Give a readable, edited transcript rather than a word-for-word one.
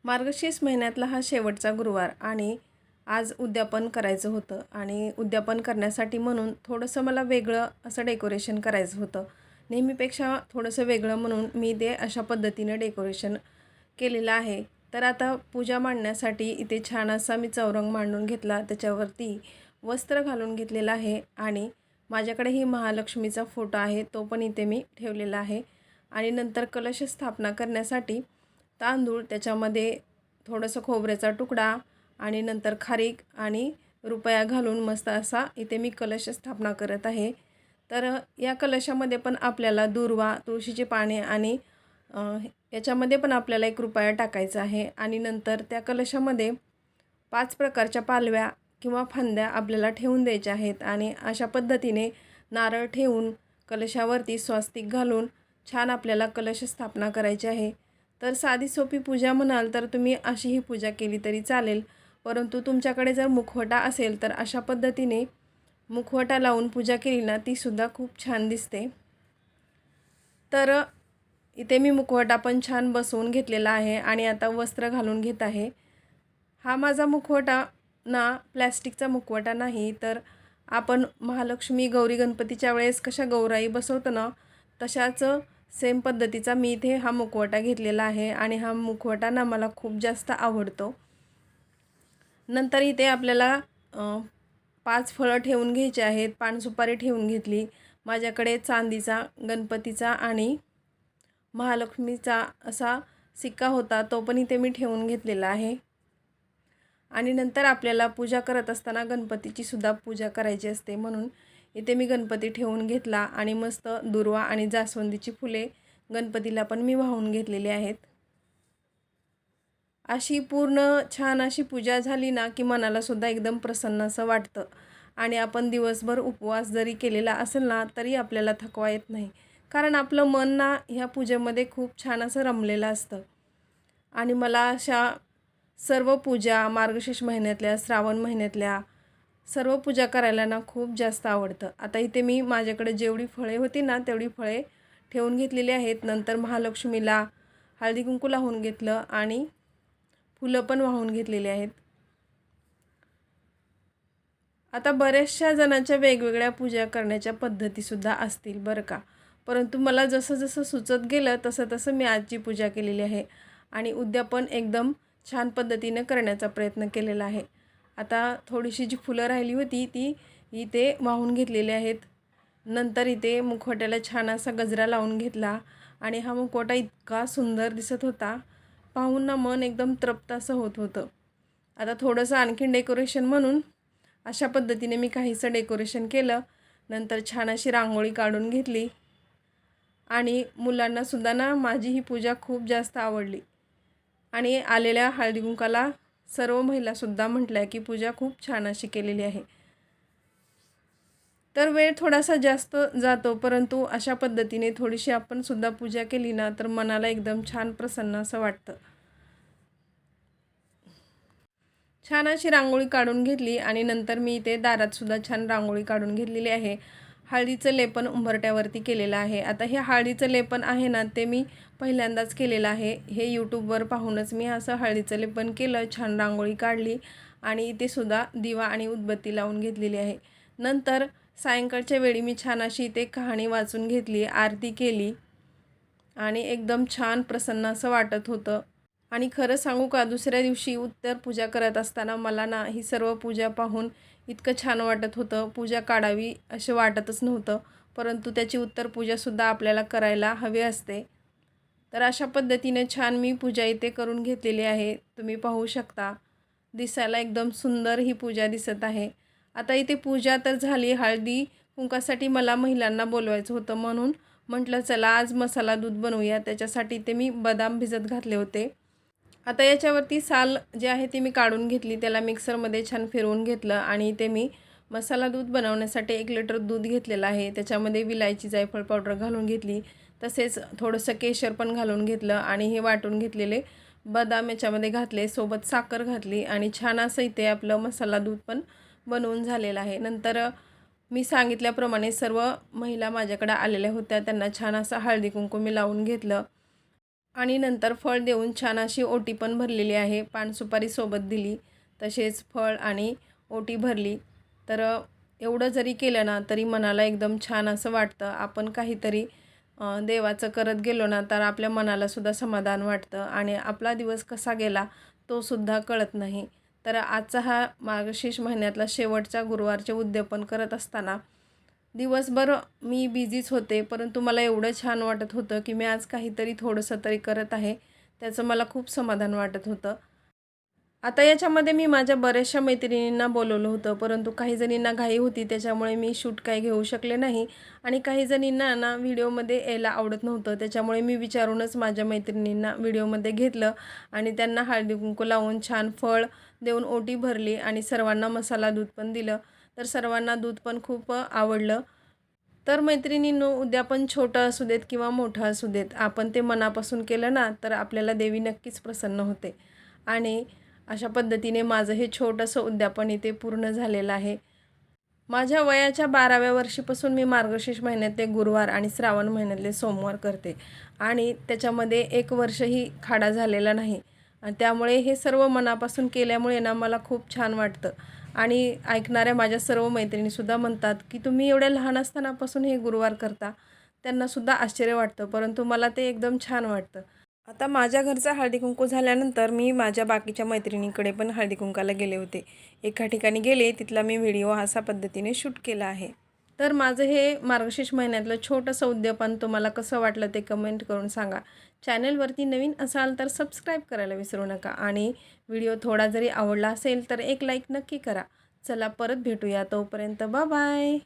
मार्गशीर्ष महिन्यातला हा शेवटचा गुरुवार आणि आज उद्यापन करायचं होतं आणि उद्यापन करण्यासाठी म्हणून थोडंसं मला वेगळं असं डेकोरेशन करायचं होतं. नेहमीपेक्षा थोडंसं वेगळं म्हणून मी ते अशा पद्धतीनं डेकोरेशन केलेलं आहे. तर आता पूजा मांडण्यासाठी इथे छान असा मी चौरंग मांडून घेतला. त्याच्यावरती वस्त्र घालून घेतलेलं आहे आणि माझ्याकडेही महालक्ष्मीचा फोटो आहे, तो पण इथे मी ठेवलेला आहे. आणि नंतर कलश स्थापना करण्यासाठी तांदूळ, त्याच्यामध्ये थोडंसं खोबऱ्याचा तुकडा आणि नंतर खारीक आणि रुपया घालून मस्त असा इथे मी कलश स्थापना करत आहे. तर या कलशामध्ये पण आपल्याला दूर्वा, तुळशीची पाने आणि याच्यामध्ये पण आपल्याला 1 रुपया टाकायचा आहे आणि नंतर त्या कलशामध्ये 5 प्रकारच्या पालव्या किंवा फांद्या आपल्याला ठेवून द्यायच्या आहेत आणि अशा पद्धतीने नारळ ठेवून कलशावरती स्वस्तिक घालून छान आपल्याला कलश स्थापना करायची आहे. तर साधी सोपी पूजा म्हणाल तर तुम्ही अशीही पूजा केली तरी चालेल, परंतु तुमच्याकडे जर मुखवटा असेल तर अशा पद्धतीने मुखवटा लावून पूजा केली ना तीसुद्धा खूप छान दिसते. तर इथे मी मुखवटा पण छान बसवून घेतलेला आहे आणि आता वस्त्र घालून घेत आहे. हा माझा मुखवटा ना प्लॅस्टिकचा मुखवटा नाही, तर आपण महालक्ष्मी गौरी गणपतीच्या वेळेस कशा गौराई बसवतो ना तशाच सेम पद्धतीचा मी इथे हा मुखवटा घेतलेला आहे आणि हा मुखवटा ना मला खूप जास्त आवडतो. नंतर इथे आपल्याला 5 फळं ठेवून घ्यायचे आहेत. पानसुपारी ठेवून घेतली. माझ्याकडे चांदीचा गणपतीचा आणि महालक्ष्मीचा असा सिक्का होता, तो पण इथे मी ठेवून घेतलेला आहे. आणि नंतर आपल्याला पूजा करत असताना गणपतीची सुद्धा पूजा करायची असते, म्हणून इथे मी गणपती ठेवून घेतला आणि मस्त दुर्वा आणि जास्वंदीची फुले गणपतीला पण मी वाहून घेतलेली आहेत. अशी पूर्ण छान अशी पूजा झाली ना की मनाला सुद्धा एकदम प्रसन्न असं वाटतं आणि आपण दिवसभर उपवास जरी केलेला असेल ना तरी आपल्याला थकवा येत नाही, कारण आपलं मन ना ह्या पूजेमध्ये खूप छान असं रमलेलं असतं. आणि मला अशा सर्व पूजा मार्गशीर्ष महिन्यातल्या, श्रावण महिन्यातल्या सर्व पूजा करायला ना खूप जास्त आवडतं. आता इथे मी माझ्याकडे जेवढी फळे होती ना तेवढी फळे ठेवून घेतलेली आहेत. नंतर महालक्ष्मीला हळदी कुंकू लावून घेतलं आणि फुलं पण वाहून घेतलेली आहेत. आता बऱ्याचशा जणांच्या वेगवेगळ्या पूजा करण्याच्या पद्धतीसुद्धा असतील बरं का, परंतु मला जसं जसं सुचत गेलं तसं तसं मी आजची पूजा केलेली आहे आणि उद्यापन एकदम छान पद्धतीने करण्याचा प्रयत्न केलेला आहे. आता थोडीशी जी फुलं राहिली होती ती इथे वाहून घेतलेली आहेत. नंतर इथे मुखवट्याला छान असा गजरा लावून घेतला आणि हा मुखवटा इतका सुंदर दिसत होता, पाहून ना मन एकदम तृप्त असं होत होतं. आता थोडंसं आणखीन डेकोरेशन म्हणून अशा पद्धतीने मी काहीसं डेकोरेशन केलं. नंतर छान अशी रांगोळी काढून घेतली आणि मुलांनासुद्धा ना माझी ही पूजा खूप जास्त आवडली आणि आलेल्या हळदी कुंकाला सर्व महिलासुद्धा म्हटल्या की पूजा खूप छान अशी केलेली आहे. तर वेळ थोडासा जास्त जातो, परंतु अशा पद्धतीने थोडीशी आपण सुद्धा पूजा केली ना तर मनाला एकदम छान प्रसन्न असं वाटतं. छान अशी रांगोळी काढून घेतली आणि नंतर मी इथे दारातसुद्धा छान रांगोळी काढून घेतलेली आहे. हळदीचं लेपन उंबरट्यावरती केलेलं आहे. आता हे हळदीचं लेपन आहे ना ते मी पहिल्यांदाच केलेलं आहे. हे यूट्यूबवर पाहूनच मी असं हळदीचं लेपन केलं, छान रांगोळी काढली आणि इथे सुद्धा दिवा आणि उदबत्ती लावून घेतलेली आहे. नंतर सायंकाळच्या वेळी मी छान अशी इथे कहाणी वाचून घेतली, आरती केली आणि एकदम छान प्रसन्न असं वाटत होतं. आणि खरं सांगू का, दुसऱ्या दिवशी उत्तर पूजा करत असताना मला ना ही सर्व पूजा पाहून इतकं छान वाटत होतं, पूजा काढावी असं वाटतच नव्हतं, परंतु त्याची उत्तर पूजासुद्धा आपल्याला करायला हवी असते. तर अशा पद्धतीने छान मी पूजा इथे करून घेतलेली आहे. तुम्ही पाहू शकता, दिसायला एकदम सुंदर ही पूजा दिसत आहे. आता इथे पूजा तर झाली. हळदी कुंकासाठी मला महिलांना बोलवायचं होतं, म्हणून म्हटलं चला आज मसाला दूध बनवूया. त्याच्यासाठी ते मी बदाम भिजत घातले होते. आता याच्यावरती साल जे आहे ती मी काढून घेतली, त्याला मिक्सरमध्ये छान फिरवून घेतलं आणि ते मी मसाला दूध बनवण्यासाठी 1 लिटर दूध घेतलेलं आहे. त्याच्यामध्ये विलायची, जायफळ पावडर घालून घेतली, तसेच थोडंसं केशर पण घालून घेतलं आणि हे वाटून घेतलेले बदाम याच्यामध्ये घातले, सोबत साखर घातली आणि छान असं इथे आपलं मसाला दूध पण बनवून झालेलं आहे. नंतर मी सांगितल्याप्रमाणे सर्व महिला माझ्याकडे आलेल्या होत्या, त्यांना छान असं हळदी कुंकू मी लावून घेतलं आणि नंतर फळ देऊन छान अशी ओटी पण भरलेली आहे. पान सुपारी सोबत दिली, तसेच फळ आणि ओटी भरली. तर एवढं जरी केलं ना तरी मनाला एकदम छान असं वाटतं. आपण काहीतरी देवाचं करत गेलो ना तर आपल्या मनालासुद्धा समाधान वाटतं आणि आपला दिवस कसा गेला तो सुद्धा कळत नाही. तर आजचा हा मार्गशीर्ष महिन्यातला शेवटचा गुरुवारचे उद्यापन करत असताना दिवसभर मी बिझीच होते, परंतु मला एवढं छान वाटत होतं की मी आज काहीतरी थोडंसं तरी करत आहे. त्याचं मला खूप समाधान वाटत होतं. आता याच्यामध्ये मी माझ्या बऱ्याचशा मैत्रिणींना बोलवलं होतं, परंतु काही जणींना घाई होती त्याच्यामुळे मी शूट काही घेऊ शकले नाही आणि काही जणींना ना व्हिडिओमध्ये यायला आवडत नव्हतं. त्याच्यामुळे मी विचारूनच माझ्या मैत्रिणींना व्हिडिओमध्ये घेतलं आणि त्यांना हळदी-कुंकू लावून छान फळ देऊन ओटी भरली आणि सर्वांना मसाला दूध पण दिलं. तर सर्वांना दूध पण खूप आवडलं. तर मैत्रिणींनो, उद्यापन छोटं असू देत किंवा मोठं असू देत, आपण ते मनापासून केलं ना तर आपल्याला देवी नक्कीच प्रसन्न होते. आणि अशा पद्धतीने माझं हे छोटंसं उद्यापन इथे पूर्ण झालेलं आहे. माझ्या वयाच्या 12व्या वर्षीपासून मी मार्गशीर्ष महिन्यातले गुरुवार आणि श्रावण महिन्यातले सोमवार करते आणि त्याच्यामध्ये 1 वर्षही खाडा झालेला नाही. आणि त्यामुळे हे सर्व मनापासून केल्यामुळे ना मला खूप छान वाटतं आणि ऐकणाऱ्या माझ्या सर्व मैत्रिणीसुद्धा म्हणतात, की तुम्ही एवढ्या लहान असतानापासून हे गुरुवार करता. त्यांनासुद्धा आश्चर्य वाटतं, परंतु मला ते एकदम छान वाटतं. आता माझ्या घरचा हळदी-कुंकू झाल्यानंतर मी माझ्या बाकीच्या मैत्रिणींकडे पण हळदी-कुंकाला गेले होते. एका ठिकाणी गेले, तिथला मी व्हिडिओ अशा पद्धतीने शूट केला आहे. तर माझं हे मार्गशीर्ष महिन्यातलं छोटंसं उद्यापन तुम्हाला कसं वाटलं ते कमेंट करून सांगा. चॅनलवरती नवीन असाल तर सबस्क्राईब करायला विसरू नका आणि व्हिडिओ थोडा जरी आवडला असेल तर एक लाईक नक्की करा. चला परत भेटूया. तोपर्यंत बाय.